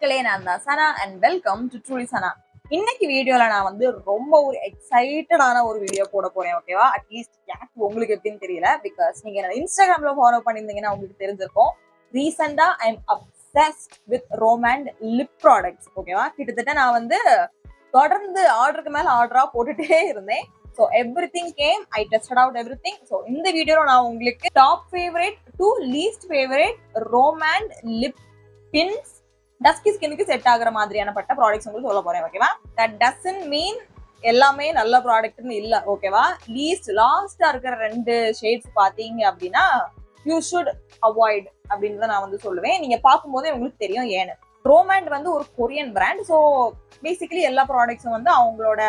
மக்களே, நான் தான் சனா அண்ட் வெல்கம் டு ட்ரூலி சனா. இன்னைக்கு வீடியோல நான் வந்து ரொம்ப ஒரு எக்ஸைட்டடான ஒரு வீடியோ போட போறேன். ஓகேவா? அட்லீஸ்ட் எனக்கு உங்களுக்கு எப்படின்னு தெரியல. பிகாஸ் நீங்க என்ன இன்ஸ்டாகிராம்ல ஃபாலோ பண்ணிருந்தீங்கன்னா உங்களுக்கு தெரிஞ்சிருக்கும். ரீசெண்டா I am obsessed with ரோமண்ட் lip products. ஓகேவா? கிட்டத்தட்ட நான் வந்து தொடர்ந்து ஆர்டருக்கு மேல ஆர்டரா போட்டுட்டே இருந்தேன். So everything came, I tested out everything. So இந்த வீடியோல நான் உங்களுக்கு top favourite to least favourite Romand lip tints dusky ஸ்கின்னுக்கு செட் ஆகுற மாதிரியான பட்ட ப்ராடக்ட்ஸ் உங்களுக்கு சொல்ல போறேன். ஓகேவா? தட் டசன்ட் மீன் எல்லாமே நல்ல ப்ராடக்ட்னு இல்ல. ஓகேவா? லாஸ்டா இருக்கிற 2 ஷேட்ஸ் பாத்தீங்க அப்படின்னா யூ ஷுட் அவாய்ட் அப்படின்னு தான் நான் வந்து சொல்லுவேன். நீங்க பார்க்கும்போதே உங்களுக்கு தெரியும் ஏன்னு. ரோமண்ட் வந்து ஒரு கொரியன் பிராண்ட். ஸோ பேசிக்கலி எல்லா ப்ராடக்ட்ஸும் வந்து அவங்களோட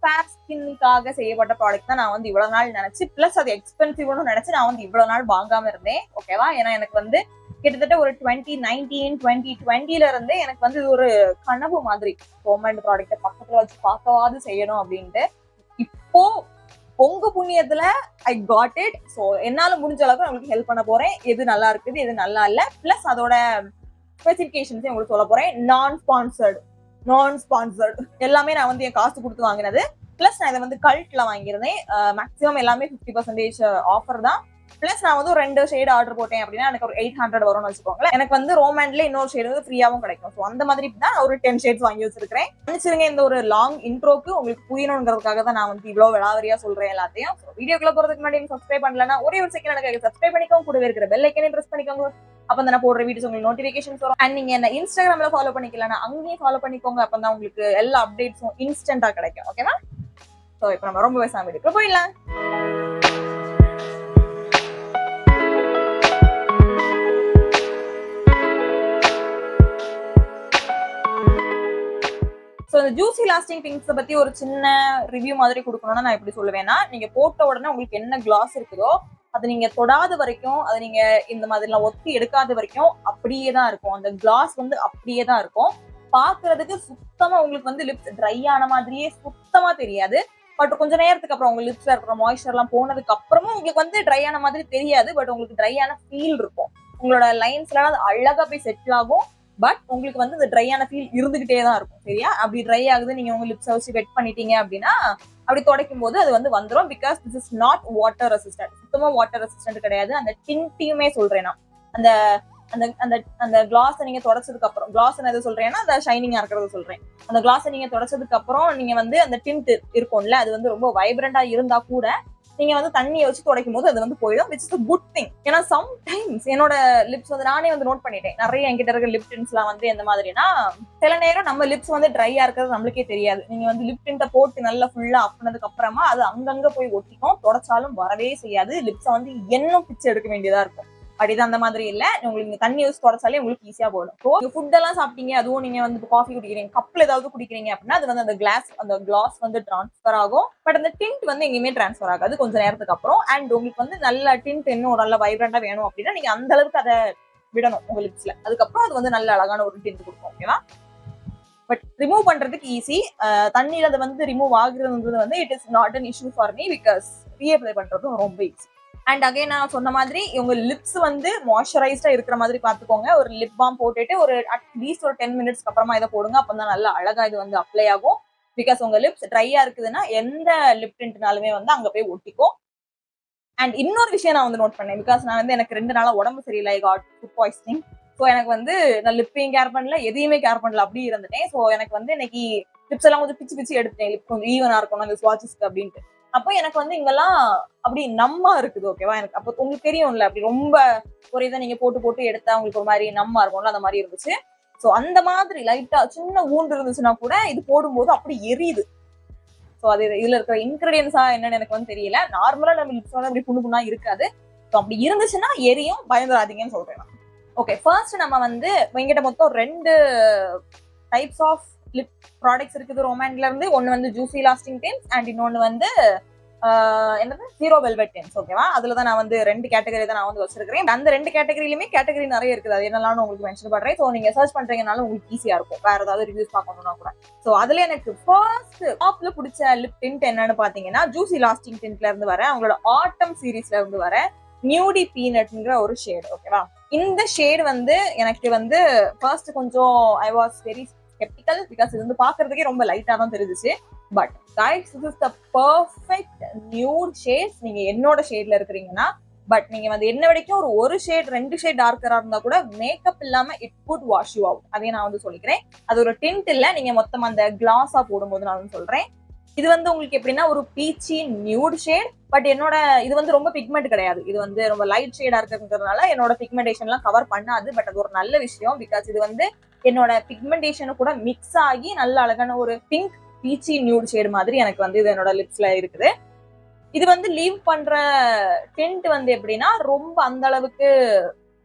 ஃபேர் ஸ்கின்னுக்காக செய்யப்பட்ட ப்ராடக்ட் தான் நான் வந்து இவ்வளவு நாள் நினைச்சு, பிளஸ் அது எக்ஸ்பென்சிவ்னு நினைச்சு நான் வந்து இவ்வளவு நாள் வாங்காம இருந்தேன். ஓகேவா? ஏன்னா எனக்கு வந்து கிட்டத்தட்ட ஒரு 2019 2020ல இருந்தே எனக்கு வந்து இது ஒரு கனவு மாதிரி ரோமண்ட் ப்ராடக்ட பக்கத்துல வச்சு பார்க்கவாது செய்யணும் அப்படின்ட்டு. இப்போ உங்க புண்ணியத்துல ஐ காட் இட். ஸோ என்னால முடிஞ்ச அளவுக்கு உங்களுக்கு ஹெல்ப் பண்ண போறேன். எது நல்லா இருக்குது, எது நல்லா இல்ல, பிளஸ் அதோட ஸ்பெசிபிகேஷன்ஸ் உங்களுக்கு சொல்ல போறேன். நான் ஸ்பான்சர்ட் எல்லாமே நான் வந்து என் காசு கொடுத்து வாங்கினது. பிளஸ் நான் இதை வந்து கல்ட்ல வாங்கியிருந்தேன். மேக்ஸிமம் எல்லாமே 50% ஆஃபர் தான். பிளஸ் நான் வந்து ஒரு 2 ஷேட் ஆர்டர் போட்டேன் அப்படின்னா எனக்கு ஒரு 800 வரும்னு வச்சுக்கோங்களேன். எனக்கு வந்து ரோமண்ட்ல இன்னொரு ஷேட் வந்து ஃப்ரீயாவும் கிடைக்கும். ஸோ அந்த மாதிரி தான் ஒரு 10 ஷேட்ஸ் வாங்கி வச்சிருக்கேன். நினைச்சிருங்க, இந்த ஒரு லாங் இன்ட்ரோக்கு உங்களுக்கு புரியணுங்கிறதுக்காக தான் நான் வந்து இவ்வளவு விளாவரியா சொல்றேன் எல்லாத்தையும். வீடியோக்குள்ள போறதுக்கு முன்னாடி சப்ஸ்கிரைப் பண்ணலன்னா ஒரே ஒரு செகண்ட் எனக்கு சப்ஸ்கிரைப் பண்ணிக்கோங்க. கூடவே இருக்கிற பெல் ஐக்கனை பிரஸ் பண்ணிக்கோங்க. அப்ப நான் போடுற வீடியோஸ் உங்களுக்கு நோட்டிபிகேஷன்ஸ் வரும். அண்ட் நீங்க என்ன இன்ஸ்டாகிராம்ல ஃபாலோ பண்ணிக்கலன்னா அங்கேயும் ஃபாலோ பண்ணிக்கோங்க. அப்பதான் உங்களுக்கு எல்லா அப்டேட்ஸும் இன்ஸ்டன்டா கிடைக்கும். ஓகேவா? ஸோ இப்போ நம்ம ரொம்ப பேசாம வீடியோக்குள்ள போயிடலாம். ஸோ இந்த ஜூசி லாஸ்டிங் திங்ஸ் பத்தி ஒரு சின்ன ரிவ்யூ மாதிரி கொடுக்கணும்னா நான் எப்படி சொல்லுவேன்னா, நீங்க போட்ட உடனே உங்களுக்கு என்ன கிளாஸ் இருக்குதோ அதை நீங்க தொடாத வரைக்கும், அதை நீங்க இந்த மாதிரிலாம் ஒத்தி எடுக்காத வரைக்கும் அப்படியே தான் இருக்கும். அந்த கிளாஸ் வந்து அப்படியே தான் இருக்கும். பாக்குறதுக்கு சுத்தமா உங்களுக்கு வந்து லிப்ஸ் ட்ரை ஆன மாதிரியே சுத்தமா தெரியாது. பட் கொஞ்ச நேரத்துக்கு அப்புறம் உங்க லிப்ஸ்ல இருக்கிற மாய்ஸ்சர் எல்லாம் போனதுக்கு அப்புறமும் உங்களுக்கு வந்து ட்ரை ஆன மாதிரி தெரியாது. பட் உங்களுக்கு ட்ரை ஆன ஃபீல் இருக்கும். உங்களோட லைன்ஸ்ல அது அழகா போய் செட்டில் ஆகும். பட் உங்களுக்கு வந்து இந்த ட்ரையான ஃபீல் இருந்துகிட்டே தான் இருக்கும். சரியா? அப்படி ட்ரை ஆகுது, நீங்க உங்க லிப்ஸை வச்சு வெட் பண்ணிட்டீங்க அப்படின்னா அப்படி துடைக்கும் போது அது வந்து வந்துடும். Because this is not water resistant. சுத்தமா வாட்டர் ரெசிஸ்டன்ட் கிடையாது. அந்த டின்ட்டையுமே சொல்றேன் நான். அந்த அந்த அந்த அந்த கிளாஸை நீங்க தொடச்சதுக்கு அப்புறம், கிளாஸ் எது சொல்றேன்னா அந்த ஷைனிங்கா இருக்கிறது சொல்றேன். அந்த கிளாஸை நீங்க தொடச்சதுக்கு அப்புறம் நீங்க வந்து அந்த டின்ட் இருக்கும்ல, அது வந்து ரொம்ப வைப்ரண்டா இருந்தா கூட நீங்க வந்து தண்ணியை வச்சு துடைக்கும் போது அது வந்து போயிடும். Which is a good thing. ஏன்னா சம்டைம்ஸ் என்னோட லிப்ஸ் வந்து நானே வந்து நோட் பண்ணிட்டேன். நிறைய என்கிட்ட இருக்க லிப் டின்ஸ் எல்லாம் வந்து எந்த மாதிரினா, சில நேரம் நம்ம லிப்ஸ் வந்து ட்ரையா இருக்கிறது நம்மளுக்கே தெரியாது. நீங்க வந்து லிப் டின்ட்டை போட்டு நல்லா ஃபுல்லா அப்புனதுக்கு அப்புறமா அது அங்கங்க போய் ஒட்டிக்கும். தொடச்சாலும் வரவே செய்யாது. லிப்ஸை வந்து இன்னும் பிச்சு எடுக்க வேண்டியதா இருக்கும். பட் இது அந்த மாதிரி இல்ல. உங்களுக்கு தண்ணி யூஸ் தொடச்சாலே உங்களுக்கு ஈஸியா போயிடும். ஸோ நீங்க ஃபுட் எல்லாம் சாப்பிட்டீங்க, அதுவும் நீங்க வந்து காஃபி குடிக்கிறீங்க, கப்ல ஏதாவது குடிக்கிறீங்க அப்படின்னா அது வந்து அந்த கிளாஸ் வந்து டிரான்ஸ்ஃபர் ஆகும். பட் அந்த டிண்ட் வந்து எங்கேயுமே டிரான்ஸ்ஃபர் ஆகாது கொஞ்ச நேரத்துக்கு அப்புறம். அண்ட் உங்களுக்கு வந்து நல்ல டிண்ட் இன்னும் நல்ல வைப்ரண்டா வேணும் அப்படின்னா நீங்க அந்த அளவுக்கு அதை விடணும் உங்க லிப்ஸ்ல. அதுக்கப்புறம் அது வந்து நல்ல அழகான ஒரு டிண்ட் கொடுக்கும். ஓகேவா? பட் ரிமூவ் பண்றதுக்கு ஈஸி. தண்ணியில அது வந்து ரிமூவ் ஆகுறது வந்து it is not an issue for me. Because reapply பண்றதும் ரொம்ப ஈஸி. அண்ட் அகைன் நான் சொன்ன மாதிரி உங்க லிப்ஸ் வந்து மாய்ஸ்சரைஸ்டா இருக்கிற மாதிரி பாத்துக்கோங்க. ஒரு லிப் பாம் போட்டுட்டு ஒரு அட்லீஸ்ட் ஒரு 10 மினிட்ஸ்க்கு அப்புறமா இதை போடுங்க. அப்பதான் நல்லா அழகா இது வந்து அப்ளை ஆகும். பிகாஸ் உங்க லிப்ஸ் ட்ரையா இருக்குதுன்னா எந்த லிப் டிண்ட்னாலுமே வந்து அங்க போய் ஒட்டிக்கும். அண்ட் இன்னொரு விஷயம் நான் வந்து நோட் பண்ணேன். பிகாஸ் நான் வந்து எனக்கு 2 நாளா உடம்பு சரியில்லை, I got food poisoning. So எனக்கு வந்து நான் லிப்பையும் கேர் பண்ணல, எதையுமே கேர் பண்ணல, அப்படி இருந்துட்டேன். ஸோ எனக்கு வந்து இன்னைக்கு லிப்ஸ் எல்லாம் கொஞ்சம் பிச்சு பிச்சு எடுத்துட்டேன். லிப் கொஞ்சம் ஈவனா இருக்கணும் அந்த ஸ்வாட்சஸ்க்கு அப்படின்ட்டு. அப்போ எனக்கு வந்து இங்கெல்லாம் அப்படி நம்மா இருக்குது. ஓகேவா? எனக்கு அப்போ உங்களுக்கு தெரியும்ல, அப்படி ரொம்ப ஒரு இதை நீங்க போட்டு போட்டு எடுத்தா உங்களுக்கு ஒரு மாதிரி நம்மா இருக்கும்ல, அந்த மாதிரி இருந்துச்சு. ஸோ அந்த மாதிரி லைட்டா சின்ன ஊண்டு இருந்துச்சுன்னா கூட இது போடும்போது அப்படி எரியுது. ஸோ அது இதுல இருக்கிற இன்கிரீடியன்ஸா என்னன்னு எனக்கு வந்து தெரியல. நார்மலா நம்ம லிப்ஸ் வந்து அப்படி புண்ணு புண்ணா இருக்காது. ஸோ அப்படி இருந்துச்சுன்னா எரியும், பயந்துடாதீங்கன்னு சொல்றேன். ஓகே, ஃபர்ஸ்ட் நம்ம வந்து எங்கிட்ட மொத்தம் 2 டைப்ஸ் ஆஃப் லிப் ப்ராடக்ட்ஸ் இருக்குது ரோமண்ட்ல இருந்து. ஒன்னு வந்து ஜூசி லாஸ்டிங் டின்ஸ் அண்ட் இன்னொன்னு வந்து என்னது ஜீரோ வெல்வெட் டின்ஸ். ஓகேவா? அதுலதான் நான் வந்து 2 கேட்டகரி தான் நான் வந்து வச்சிருக்கிறேன். அந்த 2 கேட்டகரியிலுமே கேட்டகரி நிறைய இருக்குது. அது என்னெல்லாம் உங்களுக்கு மென்ஷன் பண்றேன். ஸோ நீங்க சர்ச் பண்றீங்கனாலும் உங்களுக்கு ஈஸியா இருக்கும். வேற ஏதாவது ரிவ்யூஸ் பார்க்கணும்னா கூட. ஸோ அதுல எனக்கு ஃபர்ஸ்ட் டாப்ல பிடிச்ச லிப் டின்ட் என்னன்னு பாத்தீங்கன்னா ஜூசி லாஸ்டிங் டின்ட்ல இருந்து வர அவங்களோட ஆட்டம் சீரீஸ்ல இருந்து வர நியூடி பீனட்ங்கிற ஒரு ஷேடு. ஓகேவா? இந்த ஷேடு வந்து எனக்கு வந்து ஃபர்ஸ்ட் கொஞ்சம் I was very sceptical because இது வந்து பாக்குறதுக்கே ரொம்ப லைட்டா தான் தெரிஞ்சிச்சு. But guys, this is the perfect nude shades. நீங்க என்னோட ஷேட்ல இருக்கிறீங்கன்னா, பட் நீங்க வந்து என்ன வரைக்கும் ஒரு ஷேட் 2 ஷேட் டார்க்கரா இருந்தா கூட மேக்கப் இல்லாம it good wash you out. அதே நான் வந்து சொல்லிக்கிறேன். அது ஒரு டிண்ட் இல்ல, நீங்க மொத்தமா அந்த கிளாஸா போடும்போது நான் வந்து சொல்றேன். இது வந்து உங்களுக்கு எப்படின்னா ஒரு பீச்சி நியூட் ஷேட். பட் என்னோட இது வந்து ரொம்ப பிக்மெண்ட் கிடையாது. இது வந்து ரொம்ப லைட் ஷேடா இருக்கிறதுனால என்னோட பிக்மெண்டேஷன் எல்லாம் கவர் பண்ணாது. பட் அது ஒரு நல்ல விஷயம் பிகாஸ் இது வந்து என்னோட பிக்மெண்டேஷனு கூட மிக்ஸ் ஆகி நல்ல அழகான ஒரு பிங்க் பீச்சி நியூட் ஷேடு மாதிரி எனக்கு வந்து இது என்னோட லிப்ஸ்ல இருக்குது. இது வந்து லீவ் பண்ற டிண்ட் வந்து எப்படின்னா ரொம்ப அந்த அளவுக்கு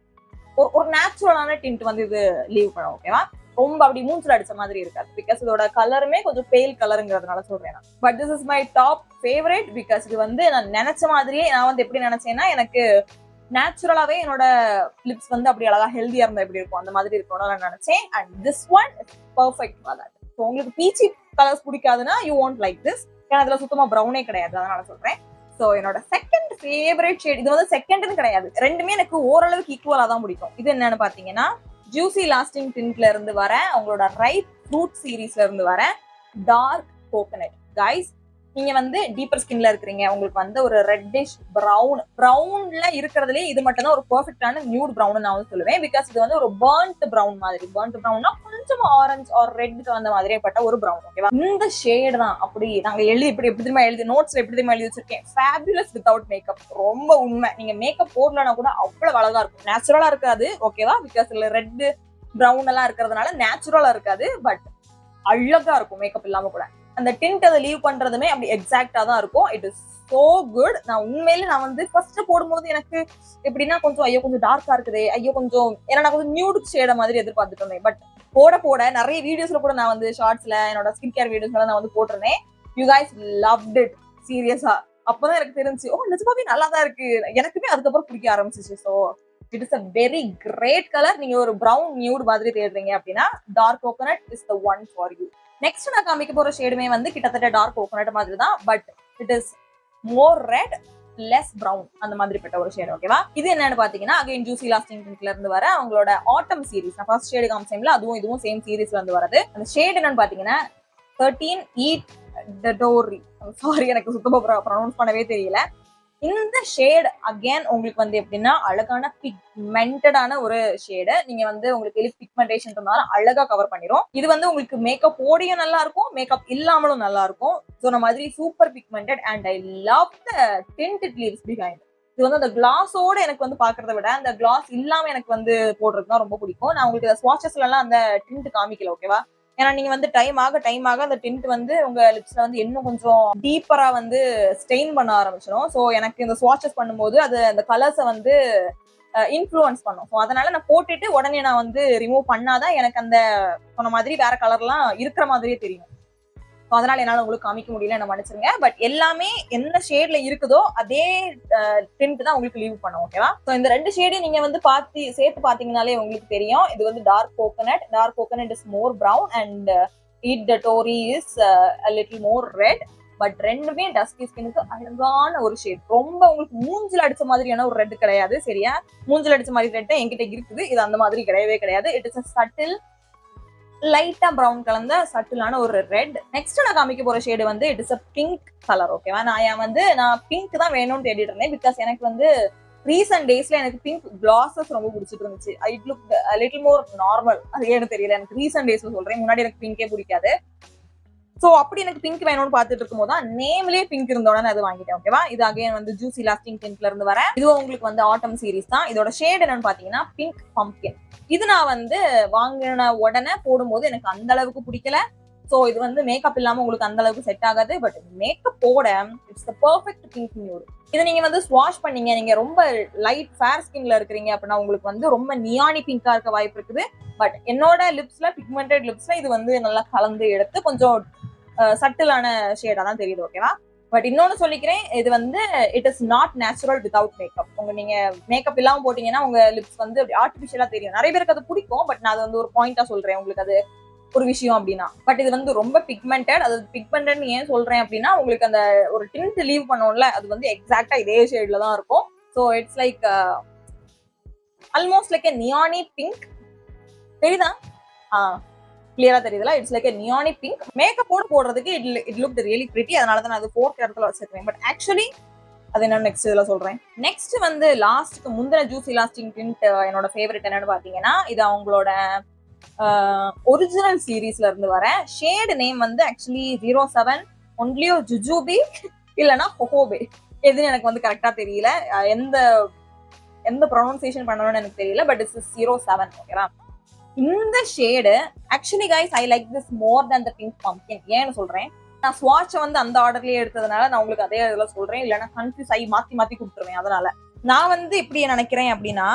ஒரு நேச்சுரலான டிண்ட் வந்து இது லீவ் பண்ணும். ஓகேவா? ரொம்ப அப்படி மூஞ்சில அடிச்ச மாதிரி இருக்காது பிகாஸ் இதோட கலருமே கொஞ்சம் பேல் கலருங்கிறதுனால சொல்றேன். But this is my top favourite because இது வந்து நான் நினைச்ச மாதிரியே நான் வந்து எப்படி நினைச்சேன்னா, எனக்கு நேச்சுரலாவே என்னோட லிப்ஸ் வந்து அப்படி அழகா ஹெல்தியா இருந்தா எப்படி இருக்கும் அந்த மாதிரி இருக்கும்னு நான் நினைச்சேன். And this one is perfect for that. So உங்களுக்கு பீச்சி கலர்ஸ் பிடிக்காதுன்னா யூ வாண்ட் லைக் திஸ். ஏன்னா அதுல சுத்தமா ப்ரௌனே கிடையாது, அதனால சொல்றேன். ஸோ என்னோட செகண்ட் ஃபேவரட் ஷேட், இது வந்து செகண்ட்னு கிடையாது, ரெண்டுமே எனக்கு ஓரளவுக்கு ஈக்குவலா தான் பிடிக்கும். இது என்னன்னு பாத்தீங்கன்னா, ஜூசி லாஸ்டிங் டிண்ட்ல இருந்து வர அவங்களோட ரைப் ஃப்ரூட் சீரீஸ்ல இருந்து வர டார்க் கோகனட். கைஸ், நீங்க வந்து டீப்பர் ஸ்கின்ல இருக்கிறீங்க, உங்களுக்கு வந்து ஒரு ரெட்டிஷ் ப்ரௌன்ல இருக்கிறதுலே இது மட்டும் தான் ஒரு பெர்ஃபெக்டான நியூட் ப்ரௌன் நான் வந்து சொல்லுவேன். பிகாஸ் இது வந்து ஒரு பர்ன்ட் ப்ரௌன் மாதிரி. பர்ன்ட் ப்ரௌன்னா கொஞ்சம் ஆரஞ்சு ஆர் ரெட் கலந்த மாதிரியே பட்ட ஒரு ப்ரௌன். ஓகேவா? இந்த ஷேட் தான் அப்படி நாங்க எப்படி தெரியுமா எழுதி நோட்ஸ்ல எப்படி தெரியுமா எழுதி வச்சிருக்கேன், ஃபேபுலஸ் வித்வுட் மேக்கப். ரொம்ப உண்மை. நீங்க மேக்கப் போடலன்னா கூட அவ்வளவு அழகா இருக்கும். நேச்சுரலா இருக்காது. ஓகேவா? பிகாஸ் இதுல ரெட் ப்ரௌன் எல்லாம் இருக்கிறதுனால நேச்சுரலா இருக்காது. பட் அழகா இருக்கும் மேக்கப் இல்லாம கூட. அந்த டிண்ட் அதை லீவ் பண்றதுமே அப்படி எக்ஸாக்டா தான் இருக்கும். It is so good. நான் உண்மையில நான் வந்து ஃபர்ஸ்ட் போடும்போது எனக்கு எப்படின்னா கொஞ்சம் ஐயோ கொஞ்சம் டார்க்கா இருக்குது, ஐயோ கொஞ்சம், ஏன்னா நான் கொஞ்சம் நியூட் ஷேட மாதிரி எதிர்பார்த்துட்டு இருந்தேன். பட் போட நிறைய வீடியோஸ்ல கூட நான் வந்து ஷார்ட்ஸ்ல என்னோட ஸ்கின் கேர் வீடியோஸ்ல நான் வந்து போட்டிருந்தேன். யூ கைஸ் லவ்ட் இட் சீரியஸா. அப்பதான் எனக்கு தெரிஞ்சு, ஓ நிஜமாவே நல்லா தான் இருக்கு. எனக்குமே அதுக்கப்புறம் பிடிக்க ஆரம்பிச்சிச்சு. So it is a very great colour. நீங்க ஒரு ப்ரௌன் நியூட் மாதிரி தேடுறீங்க அப்படின்னா dark coconut is the one for you. Next நான் காமிக்க போற ஷேடுமே வந்து கிட்டத்தட்ட டார்க் கோகனட் மாதிரி தான். But it is more red less brown அந்த மாதிரிப்பட்ட ஒரு ஷேடு. ஓகேவா? இது என்னன்னு பாத்தீங்கன்னா, அகைன் ஜூசி லாஸ்டிங் டிண்ட்ல இருந்து வர அவங்களோட ஆட்டம் சீரீஸ். நான் ஃபர்ஸ்ட் ஷேடு காமிச்சேன்ல, அதுவும் இதுவும் சேம் சீரீஸ்ல இருந்து வரது. அந்த ஷேடு என்னன்னு பாத்தீங்கன்னா 13 ஈட் டடோரி. சாரி, எனக்கு சுத்தமா ப்ரொனவுன்ஸ் பண்ணவே தெரியல. இந்த ஷேட் அகேன் உங்களுக்கு வந்து எப்படின்னா அழகான பிக்மெண்டடான ஒரு ஷேடு. நீங்க வந்து உங்களுக்கு லிப் பிக்மெண்டேஷன் இருந்தாலும் அழகா கவர் பண்ணிரும். இது வந்து உங்களுக்கு மேக்கப் போடியும் நல்லா இருக்கும், மேக்கப் இல்லாமலும் நல்லா இருக்கும். சொன்ன மாதிரி super pigmented and I love the tinted leaves behind. இது வந்து அந்த கிளாஸோட எனக்கு வந்து பாக்குறத விட அந்த கிளாஸ் இல்லாம எனக்கு வந்து போடுறது தான் ரொம்ப பிடிக்கும். நான் உங்களுக்கு ஸ்வாட்சஸ்ல எல்லாம் அந்த டிண்ட் காமிக்கல. ஓகேவா? ஏன்னா நீங்க வந்து டைம் ஆக அந்த டிண்ட் வந்து உங்க லிப்ஸ்ல வந்து இன்னும் கொஞ்சம் டீப்பரா வந்து ஸ்டெயின் பண்ண ஆரம்பிச்சிடும். ஸோ எனக்கு இந்த ஸ்வாட்சஸ் பண்ணும்போது அது அந்த கலர்ஸை வந்து இன்ஃப்ளூயன்ஸ் பண்ணும். ஸோ அதனால நான் போட்டுட்டு உடனே நான் வந்து ரிமூவ் பண்ணாதான் எனக்கு அந்த சொன்ன மாதிரி வேற கலர்லாம் இருக்கிற மாதிரியே தெரியும். ஸோ அதனால என்னால உங்களுக்கு காமிக்க முடியல, என்ன மன்னிச்சிருங்க. பட் எல்லாமே என்ன ஷேட்ல இருக்குதோ அதே டிண்ட் தான் உங்களுக்கு லீவ் பண்ணும். ஓகேவா? ஸோ இந்த ரெண்டு ஷேடையும் நீங்க வந்து சேர்த்து பாத்தீங்கன்னாலே உங்களுக்கு தெரியும். இது வந்து dark coconut is more brown and eat dotori is a little more red. But ரெண்டுமே டஸ்கி ஸ்கினுக்கு அழகான ஒரு ஷேட். ரொம்ப உங்களுக்கு மூஞ்சில அடிச்ச மாதிரியான ஒரு ரெட் கிடையாது. சரியா? மூஞ்சில அடிச்ச மாதிரி ரெட் என்கிட்ட இருக்குது. இது அந்த மாதிரி கிடையவே கிடையாது. இட் இஸ் a subtle லைட்டா ப்ரௌன் கலந்த சட்டிலான ஒரு ரெட். நெக்ஸ்ட் நான் காமிக்க போற ஷேடு வந்து it is a pink colour. ஓகேவா? நான் பிங்க் தான் வேணும்னு தேடிட்டு இருந்தேன். பிகாஸ் எனக்கு வந்து ரீசன்ட் டேஸ்ல எனக்கு பிங்க் கிளாஸஸ் ரொம்ப பிடிச்சிட்டு இருந்துச்சு. It look little more normal. அது ஏன்னு தெரியல, எனக்கு ரீசன்ட் டேஸ்ல சொல்றேன். முன்னாடி எனக்கு பிங்கே பிடிக்காது. சோ அப்படி எனக்கு பிங்க் வேணும்னு பாத்துட்டு இருக்கும் போது நேம்லயே பிங்க் இருந்தோட அது வாங்கிட்டேன். ஓகேவா? இது அகைன் வந்து ஜூசி லாஸ்டிங் டிண்ட்ல இருந்து வர இதுவும் உங்களுக்கு வந்து ஆட்டம் சீரீஸ் தான். இதோட ஷேட் என்னன்னு பாத்தீங்கன்னா பிங்க் பம்ப்கின். இது நான் வந்து வாங்கின உடனே போடும்போது எனக்கு அந்த அளவுக்கு பிடிக்கல. சோ இது வந்து மேக்கப் இல்லாம உங்களுக்கு அந்த அளவுக்கு செட் ஆகாது. பட் மேக்கப் போட it's the perfect pink nude. இதை நீங்க வந்து வாஷ் பண்ணீங்க, நீங்க ரொம்ப லைட் ஃபேர் ஸ்கின்ல இருக்கிறீங்க அப்படின்னா உங்களுக்கு வந்து ரொம்ப நியானி பிங்கா இருக்க வாய்ப்பு இருக்குது. பட் என்னோட லிப்ஸ்ல பிக்மெண்டட் லிப்ஸ்ல இது வந்து நல்லா கலந்து எடுத்து கொஞ்சம் சட்டிலான ஷேடா தான் தெரியுது. ஓகேவா? பட் இன்னொன்னு சொல்லிக்கிறேன், இது வந்து it is not natural without makeup. நீங்க மேக்கப் இல்லாம போட்டீங்கன்னா உங்க லிப்ஸ் வந்து ஆர்டிபிஷியலா தெரியும். நிறைய பேருக்கு அது பிடிக்கும். பட் நான் அது வந்து ஒரு பாயிண்டா சொல்றேன் உங்களுக்கு, அது ஒரு விஷயம் அப்படின்னா. பட் இது வந்து ரொம்ப பிக்மெண்டட். அது பிக்மெண்டட் ஏன் சொல்றேன் அப்படின்னா உங்களுக்கு அந்த ஒரு டிண்ட் லீவ் பண்ணோம்ல, அது வந்து எக்ஸாக்டா இதே ஷேட்ல தான் இருக்கும். So it's like almost like a neony pink. தெரியுதா? கிளியரா தெரியுதுல? It's like a neony pink. Makeup போடுறதுக்கு இட் லுக் ரியலி பிரிட்டி. அதனால தான் நான் அது 4th இடத்துல வச்சிருக்கேன். பட் ஆக்சுவலி அது என்ன நெக்ஸ்ட் இதுல சொல்றேன். நெக்ஸ்ட் வந்து லாஸ்ட்க்கு முந்தின ஜூசி லாஸ்டிங் டிண்ட் என்னோட ஃபேவரட் என்னன்னு பாத்தீங்கன்னா, இது அவங்களோட ஒரிஜினல் சீரீஸ்ல இருந்து வர ஷேடு நேம் வந்து ஆக்சுவலி 07 ஒன்லியோ ஜுஜூபி இல்லைன்னா ஹொஹோபே. எதுன்னு எனக்கு வந்து கரெக்டா தெரியல, எந்த எந்த ப்ரொனன்சியேஷன் பண்ணணும்னு எனக்கு தெரியல. But it's 07. ஓகேவா? இந்த shade actually guys I like this more than the pink pumpkin. ஏன்னு சொல்றேன், நான் ஸ்வாட்சை வந்து அந்த ஆர்டர்லயே எடுத்ததுனால நான் உங்களுக்கு அதே இதுல சொல்றேன். இல்லைன்னா கன்ஃபியூஸ் ஆகி மாத்தி மாத்தி கொடுத்துருவேன். அதனால நான் வந்து இப்படி நினைக்கிறேன் அப்படின்னா,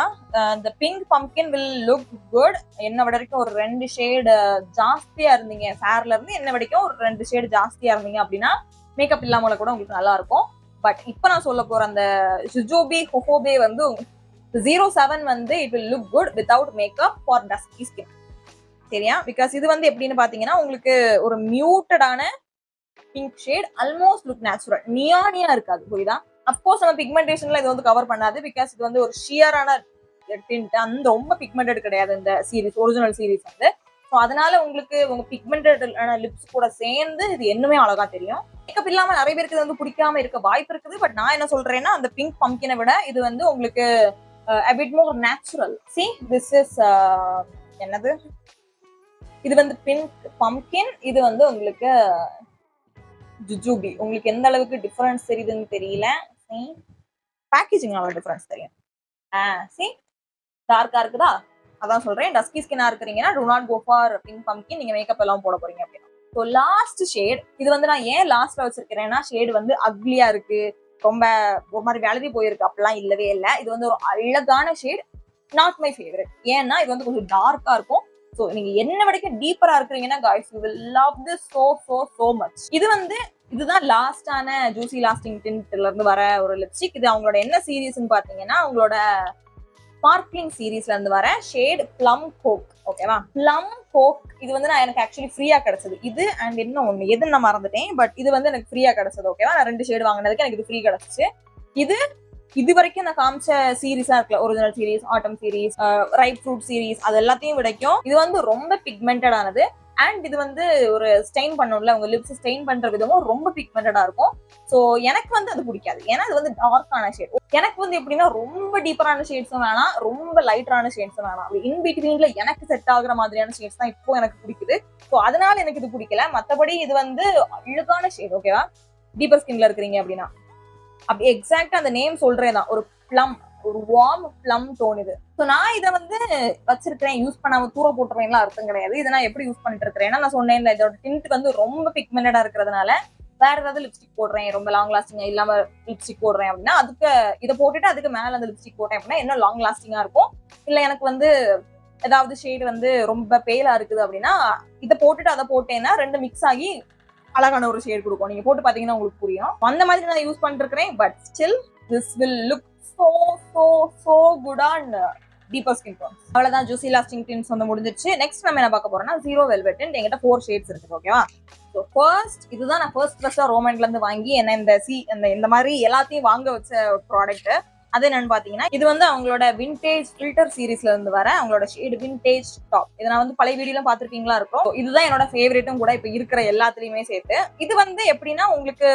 இந்த pink pumpkin will look good. என்ன வரைக்கும் ஒரு 2 ஷேடு ஜாஸ்தியா இருந்தீங்க, ஃபேர்ல இருந்து என்ன வரைக்கும் ஒரு 2 ஷேடு ஜாஸ்தியா இருந்தீங்க அப்படின்னா மேக்கப் இல்லாமல கூட உங்களுக்கு நல்லா இருக்கும். பட் இப்ப நான் சொல்ல போற அந்த ஜுஜோபி ஹொஹோபே வந்து 07 வந்து it will look good without makeup for dusky skin. சரியா? பிகாஸ் இது வந்து எப்படின்னு பாத்தீங்கன்னா, உங்களுக்கு ஒரு மியூட்டடான pink shade, almost look natural, நியானியா இருக்காது. புரியுதா? அப்கோர்ஸ் நம்ம பிக்மெண்டேஷன்ல இது வந்து கவர் பண்ணாது. பிகாஸ் இது வந்து ஒரு ஷியரான டிண்ட், அந்த ரொம்ப பிக்மெண்டட் கிடையாது இந்த சீரிஸ், ஒரிஜினல் சீரிஸ் வந்து. ஸோ அதனால உங்களுக்கு உங்க பிக்மெண்டட் லிப்ஸ் கூட சேர்ந்து இது இன்னுமே அழகா தெரியும். மேக்கப் இல்லாம நிறைய பேருக்கு இது வந்து பிடிக்காம இருக்க வாய்ப்பு இருக்குது. பட் நான் என்ன சொல்றேன்னா, அந்த பிங்க் பம்ப்கினை விட இது வந்து உங்களுக்கு a bit more natural. See, this is என்னது, இது வந்து பிங்க் பம்ப்கின், இது வந்து உங்களுக்கு ஜுஜூபி. உங்களுக்கு எந்த அளவுக்கு டிஃபரன்ஸ் தெரியுதுன்னு தெரியல. பேக்கேஜிங் அவ்வளவு டிஃபரன்ஸ் தெரியும். see டார்க்கா இருக்குதா? அதான் சொல்றேன், டஸ்கி ஸ்கின்னா இருக்கிறீங்கன்னா do not go for pink pumpkin. நீங்க மேக்கப் எல்லாம் போட போறீங்க அப்படின்னா. ஸோ லாஸ்ட் ஷேட், இது வந்து நான் ஏன் லாஸ்ட்ல வச்சிருக்கிறேன்னா, ஷேடு வந்து அக்லியா இருக்கு, ரொம்ப ஒரு மாதிரி விளதி போயிருக்கு அப்படிலாம் இல்லவே இல்லை. இது வந்து ஒரு அழகான ஷேட், நாட் மை ஃபேவரட். ஏன்னா இது வந்து கொஞ்சம் டார்க்கா இருக்கும். ஸோ நீங்க என்ன வரைக்கும் டீப்பரா இருக்கிறீங்கன்னா guys you will love this so much. இது வந்து இதுதான் லாஸ்டான ஜூசி லாஸ்டிங் டிண்ட்ல இருந்து வர ஒரு லிப்ஸ்டிக். இது அவங்களோட என்ன சீரீஸ்ன்னு பாத்தீங்கன்னா, அவங்களோட ஸ்பார்க்லிங் சீரீஸ்ல இருந்து வர ஷேட் பிளம் கோக். ஓகேவா? பிளம் கோக் இது வந்து நான் எனக்கு ஆக்சுவலி ஃப்ரீயா கிடைச்சது. இது அண்ட் இன்னும் ஒண்ணு எது நான் மறந்துட்டேன். பட் இது வந்து எனக்கு ஃப்ரீயா கிடைச்சது. ஓகேவா? நான் 2 ஷேடு வாங்கினதுக்கு எனக்கு இது ஃப்ரீ கிடைச்சிச்சு. இது வரைக்கும் நான் காமிச்ச சீரீஸா இருக்குல்ல, ஒரிஜினல் சீரீஸ், ஆட்டம் சீரீஸ், ரைப் ஃப்ரூட் சீரீஸ், அது எல்லாத்தையும் விடைக்கும் இது வந்து ரொம்ப பிக்மெண்டட் ஆனது. அண்ட் இது வந்து ஒரு ஸ்டெயின் பண்ணும்ல, உங்க லிப்ஸ் ஸ்டெயின் பண்ற விதமும் ரொம்ப பிக்மெண்டடா இருக்கும். ஸோ எனக்கு வந்து அது பிடிக்காது. ஏன்னா அது வந்து டார்க்கான ஷேட். எனக்கு வந்து எப்படின்னா, ரொம்ப டீப்பரான ஷேட்ஸும் வேணாம், ரொம்ப லைட்டரான ஷேட்ஸும் வேணாம். இன் பிட்வீன்ல எனக்கு செட் ஆகுற மாதிரியான ஷேட்ஸ் தான் இப்போ எனக்கு பிடிக்குது. ஸோ அதனால எனக்கு இது பிடிக்கல. மற்றபடி இது வந்து அழகான ஷேட். ஓகேவா? டீப்பர் ஸ்கின்ல இருக்கிறீங்க அப்படின்னா அப்படி எக்ஸாக்டா அந்த நேம் சொல்றேன் தான், ஒரு பிளம், ஒரு வார்ம் பிளம் டோன் இது. ஸோ நான் இதை வந்து வச்சிருக்கிறேன், யூஸ் பண்ணாம தூர போட்டுறேன்லாம் அர்த்தம் கிடையாது. இதை நான் எப்படி யூஸ் பண்ணிட்டு இருக்கிறேன்னா, நான் சொன்னேன்ல இதோட டிண்ட் வந்து ரொம்ப பிக்மெண்டடா இருக்கிறதுனால வேற ஏதாவது லிப்ஸ்டிக் போடுறேன், ரொம்ப லாங் லாஸ்டிங் இல்லாம லிப்ஸ்டிக் போடுறேன் அப்படின்னா அதுக்கு இதை போட்டுட்டு அதுக்கு மேல அந்த லிப்ஸ்டிக் போட்டேன் அப்படின்னா இன்னும் லாங் லாஸ்டிங்கா இருக்கும். இல்ல எனக்கு வந்து ஏதாவது ஷேடு வந்து ரொம்ப பேலா இருக்குது அப்படின்னா இதை போட்டுட்டு அதை போட்டேன்னா 2 மிக்ஸ் ஆகி அழகான ஒரு ஷேட் கொடுக்கும். நீங்க போட்டு பாத்தீங்கன்னா உங்களுக்கு புரியும். அந்த மாதிரி நான் யூஸ் பண்ணிட்டு இருக்கிறேன். But still this will look so good on deeper skin tones. அவ்வளவுதான் ஜூசி லாஸ்டிங் டின்ஸ் வந்து முடிஞ்சிருச்சு. நெக்ஸ்ட் நம்ம என்ன பார்க்க போறோம்னா ஜீரோ வெல்வெட். என்கிட்ட 4 ஷேட்ஸ் இருக்கு. ஓகேவா? ஸோ ஃபர்ஸ்ட் இதுதான் நான் ஃபர்ஸ்ட் ரோமன்ல இருந்து வாங்கி என்ன இந்த மாதிரி எல்லாத்தையும் வாங்க வச்ச ப்ராடக்ட். அது என்னன்னு பாத்தீங்கன்னா, இது வந்து அவங்களோட விண்டேஜ் ஃபில்டர் சீரீஸ்ல இருந்து வர அவங்களோட ஷேடு விண்டேஜ் டாப். இதை நான் வந்து பழைய வீடியோலாம் பாத்திருக்கீங்களா இருக்கும். இதுதான் என்னோட ஃபேவரேட்டும் கூட இப்ப இருக்கிற எல்லாத்துலயுமே சேர்த்து. இது வந்து எப்படின்னா, உங்களுக்கு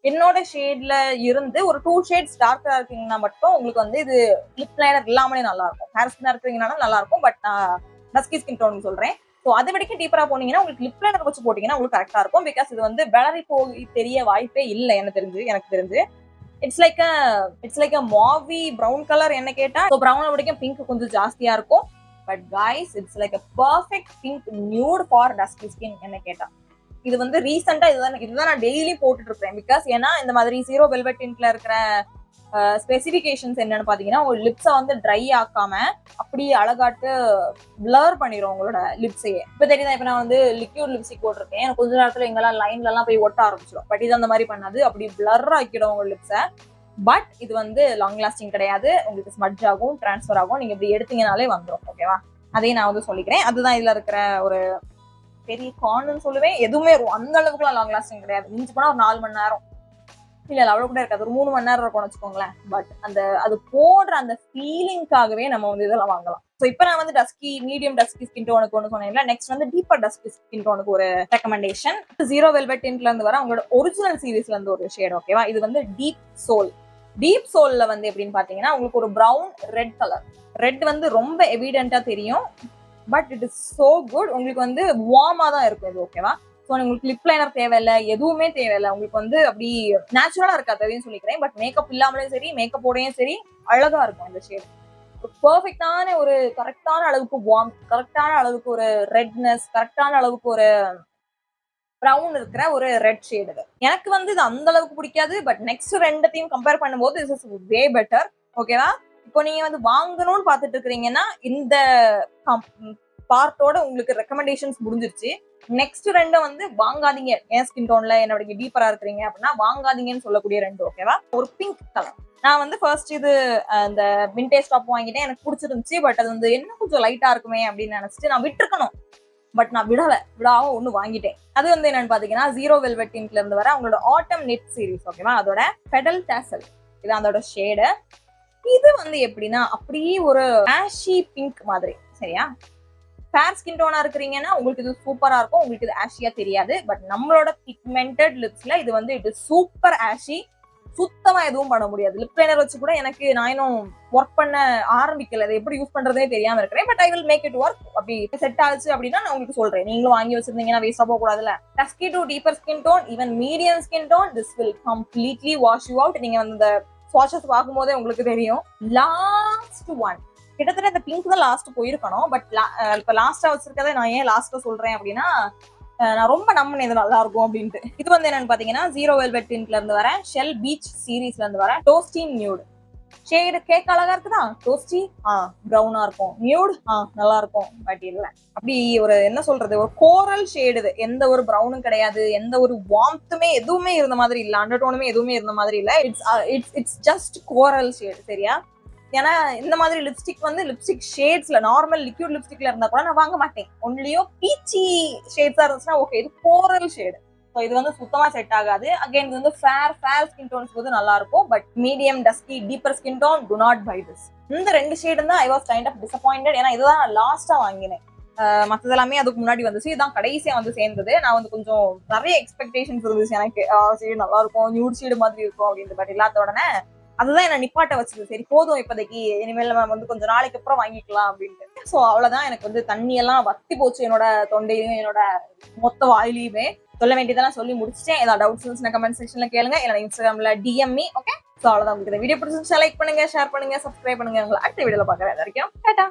என்னோட ஷேட்ல இருந்து ஒரு 2 ஷேட்ஸ் டார்க்கா இருக்கீங்கன்னா மட்டும் உங்களுக்கு வந்து இது லிப் லைனர் இல்லாமலே நல்லா இருக்கும். ஹேர் ஸ்கின்னா இருக்கீங்கன்னா நல்லா இருக்கும். பட் நான் டஸ்கி ஸ்கின் டோன் சொல்றேன். ஸோ அதை வரைக்கும் டீப்பரா போனீங்கன்னா உங்களுக்கு லிப் லைனர் வச்சு போட்டீங்கன்னா உங்களுக்கு கரெக்டா இருக்கும். பிகாஸ் இது வந்து வெளரி போய் தெரிய வாய்ப்பே இல்லை எனக்கு தெரிஞ்சு. It's like a mauvey brown colour என்ன கேட்டா. ஸோ பிரவுன் வரைக்கும் பிங்க் கொஞ்சம் ஜாஸ்தியா இருக்கும். But guys it's like a perfect pink nude for dusky skin என்ன கேட்டா. இது வந்து ரீசெண்டா இதுதான் நான் டெய்லி போட்டுட்டு இருக்கேன். பிகாஸ் ஏன்னா இந்த மாதிரி ஜீரோ வெல்வெட் டிண்ட்ல இருக்கிற ஸ்பெசிபிகேஷன்ஸ் என்னன்னு பாத்தீங்கன்னா, உங்க லிப்ஸை வந்து ட்ரை ஆக்காம அப்படியே அழகாட்டு பிளர் பண்ணிடும் உங்களோட லிப்ஸையே. இப்ப தெரியுதா, இப்ப நான் வந்து லிக்யூட் லிப்ஸ்டிக் போட்டிருக்கேன், எனக்கு கொஞ்ச நேரத்துல எங்கெல்லாம் லைன்ல எல்லாம் போய் ஒட்ட ஆரம்பிச்சிடும். பட் இது அந்த மாதிரி பண்ணாது, அப்படி பிளர் ஆக்கிடும் உங்க லிப்ஸை. பட் இது வந்து லாங் லாஸ்டிங் கிடையாது. உங்களுக்கு ஸ்மட்ஜ் ஆகும், டிரான்ஸ்ஃபர் ஆகும். நீங்க இப்படி எடுத்தீங்கனாலே வந்துடும். ஓகேவா? அதையும் நான் வந்து சொல்லிக்கிறேன். அதுதான் இதுல இருக்கிற ஒரு பெரிய கான்னு சொல்லுவேன். எதுவுமே அந்த அளவுக்குலாம் லாங் லாஸ்டிங் கிடையாது. மிஞ்சி போனா ஒரு 4 மணி நேரம் இல்ல அவ்வளவு கூட இருக்காது, ஒரு 3 மணி நேரம் இருக்கும்னு வச்சுக்கோங்களேன். பட் அது போடுற அந்த ஃபீலிங்காகவே நம்ம வந்து இதெல்லாம் வாங்கலாம். சோ இப்போ நான் வந்து டஸ்கி மீடியம் டஸ்கி ஸ்கின் டோனுக்கு ஒன்று சொன்னேன்ல, நெக்ஸ்ட் வந்து டீப்பர் டஸ்கி ஸ்கின் டோனுக்கு ஒரு ரெக்கமெண்டேஷன். ஜீரோ வெல்வெட் டின்ட்ல இருந்து வர அவங்களோட ஒரிஜினல் சீரீஸ்ல இருந்து ஒரு ஷேட். ஓகேவா, இது வந்து டீப் சோல். டீப் சோல்ல வந்து எப்படின்னு பாத்தீங்கன்னா உங்களுக்கு ஒரு பிரவுன் ரெட் கலர். ரெட் வந்து ரொம்ப எவிடென்ட்டா தெரியும், but it is so good. உங்களுக்கு வந்து வார்மா தான் இருக்கும் இது. ஓகேவா, ஸோ உங்களுக்கு லிப் லைனர் தேவையில்லை, எதுவுமே தேவையில்லை. உங்களுக்கு வந்து அப்படி நேச்சுரலா இருக்காது அதையும் சொல்லிக்கிறேன். பட் மேக்கப் இல்லாமலும் சரி மேக்கப்போடையும் சரி அழகா இருக்கும் இந்த ஷேட். பெர்ஃபெக்டான ஒரு கரெக்டான அளவுக்கு வார்ம், கரெக்டான அளவுக்கு ஒரு ரெட்னஸ், கரெக்டான அளவுக்கு ஒரு ப்ரௌன் இருக்கிற ஒரு ரெட் ஷேடு. எனக்கு வந்து இது அந்த அளவுக்கு பிடிக்காது, பட் நெக்ஸ்ட் ரெண்டத்தையும் கம்பேர் பண்ணும்போது திஸ் இஸ் வே பெட்டர். ஓகேவா, இப்போ நீங்க வந்து வாங்கணும்னு பாத்துட்டு இருக்கிறீங்கன்னா இந்த பார்ட்டோட உங்களுக்கு ரெக்கமெண்டேஷன்ஸ் முடிஞ்சிருச்சு. நெக்ஸ்ட் ரெண்டும் வந்து வாங்காதீங்க. என் ஸ்கின் டோன்ல என்னோட டீப்பரா இருக்கிறீங்க அப்படின்னா வாங்காதீங்கன்னு சொல்லக்கூடிய ரெண்டு. ஓகேவா, ஒரு பிங்க் கலர். நான் வந்து ஃபர்ஸ்ட் இது இந்த விண்டேஜ் டாப் வாங்கிட்டேன், எனக்கு பிடிச்சிருந்துச்சு. பட் அது வந்து என்ன கொஞ்சம் லைட்டா இருக்குமே அப்படின்னு நினைச்சிட்டு நான் விட்டுருக்கணும். பட் நான் விடாம ஒண்ணு வாங்கிட்டேன். அது வந்து என்னன்னு பாத்தீங்கன்னா ஜீரோ வெல்வெட் டின்ட்ல இருந்து வர அவங்களோட ஆட்டம் நெட் சீரிஸ். ஓகேவா, அதோட பெடல் டாசல் இது அதோட ஷேடு. இது வந்து எப்படின்னா அப்படியே ஒரு ஆஷி பிங்க் மாதிரி. சரியா, ஃபேர் ஸ்கின் டோனா இருக்கிறீங்கன்னா உங்களுக்கு இது சூப்பரா இருக்கும், உங்களுக்கு இது ஆஷியா தெரியாது. பட் நம்மளோட பிக்மெண்டட் லிப்ஸ்ல இது வந்து இது சூப்பர் ஆஷி. சுத்தமா எதுவும் பண்ண முடியாது. லிப் லைனர் வச்சு கூட எனக்கு நான் இன்னும் ஒர்க் பண்ண ஆரம்பிக்கல, அதை எப்படி யூஸ் பண்றதே தெரியாம இருக்கிறேன். But I will make it work. அப்படி செட் ஆச்சு அப்படின்னா நான் உங்களுக்கு சொல்றேன். நீங்களும் வாங்கி வச்சிருந்தீங்கன்னா வேஸ்டா போக கூடாதுல்ல. Dusky to deeper skin tone, even medium skin tone, this will completely wash you out. நீங்க வந்து இந்த ஸ்வாட்சஸ் பார்க்கும் போதே உங்களுக்கு தெரியும். லாஸ்ட் ஒன், கிட்டத்தட்ட இந்த பிங்க் தான் லாஸ்ட் போயிருக்கணும். பட் இப்ப லாஸ்டா வச்சிருக்கதை நான் ஏன் லாஸ்டா சொல்றேன் அப்படின்னா நான் ரொம்ப நம்பினேன் இது நல்லா இருக்கும் அப்படின்ட்டு. இது வந்து என்னன்னு பாத்தீங்கன்னா ஜீரோ வெல்வெட் டின்ட்ல இருந்து வர ஷெல் பீச் சீரீஸ்ல இருந்து வர டோஸ்டி நியூட் ஷேடு. கேக் அழகா இருக்குதா, டோஸ்டி ப்ரௌனா இருக்கும், நியூட் நல்லா இருக்கும். பட் இல்ல அப்படி ஒரு என்ன சொல்றது, ஒரு கோரல் ஷேடு. இது எந்த ஒரு ப்ரௌனும் கிடையாது, எந்த ஒரு வார்ம்த்துமே எதுவுமே இருந்த மாதிரி இல்ல, அண்டர் டோனுமே எதுவுமே இருந்த மாதிரி இல்ல. It's just coral shade. சரியா, ஏன்னா இந்த மாதிரி லிப்ஸ்டிக் வந்து லிப்ஸ்டிக் ஷேட்ஸ்ல நார்மல் லிக்விட் லிப்ஸ்டிக்ல இருந்தா கூட நான் வாங்க மாட்டேன். ஒன்லியோ பீச்சி ஷேட்ஸா இருந்துச்சுன்னா ஓகே. இது கோரல் ஷேடு, ஸோ இது வந்து சுத்தமா செட் ஆகாது. அகைன் இது வந்து ஃபேர் ஸ்கின் டோன்ஸ் வந்து நல்லா இருக்கும். But medium dusky deeper skin tone do not buy this. இந்த ரெண்டு ஷேடு தான் I was kind of disappointed. ஏன்னா இதுதான் நான் லாஸ்டா வாங்கினேன். மற்றது எல்லாமே அதுக்கு முன்னாடி வந்துச்சு, இதுதான் கடைசியா வந்து சேர்ந்தது. நான் வந்து கொஞ்சம் நிறைய எக்ஸ்பெக்டேஷன்ஸ் இருந்துச்சு எனக்கு. ஷேடு நல்லா இருக்கும், நியூட் ஷேடு மாதிரி இருக்கும் அப்படின்ட்டு. பட் இல்லாத உடனே அதுதான் என்ன நிப்பாட்ட வச்சது. சரி போதும் இப்போதைக்கு, இனிமேல் நம்ம வந்து கொஞ்சம் நாளைக்கு அப்புறம் வாங்கிக்கலாம் அப்படின்ட்டு. ஸோ அவ்வளவுதான், எனக்கு வந்து தண்ணி எல்லாம் வத்தி போச்சு என்னோட தொண்டையிலும் என்னோட மொத்த வாயிலையுமே. சொல்ல வேண்டியதெல்லாம் சொல்லி முடிச்சிட்டேன். ஏதாவது டவுட்ஸ் இருந்துச்சுன்னா கமெண்ட் செக்ஷன்ல கேளுங்க, இல்ல இன்ஸ்டாகிராம்ல டிஎம்இ. ஓகே, ஸோ அவ்வளவுதான். உங்களுக்கு இந்த வீடியோ பிடிச்சிருந்துச்சா லைக் பண்ணுங்க, ஷேர் பண்ணுங்க, சப்ஸ்கிரைப் பண்ணுங்க. உங்களை அடுத்த வீடியோல பாக்குறேன். வரைக்கும் டாடா.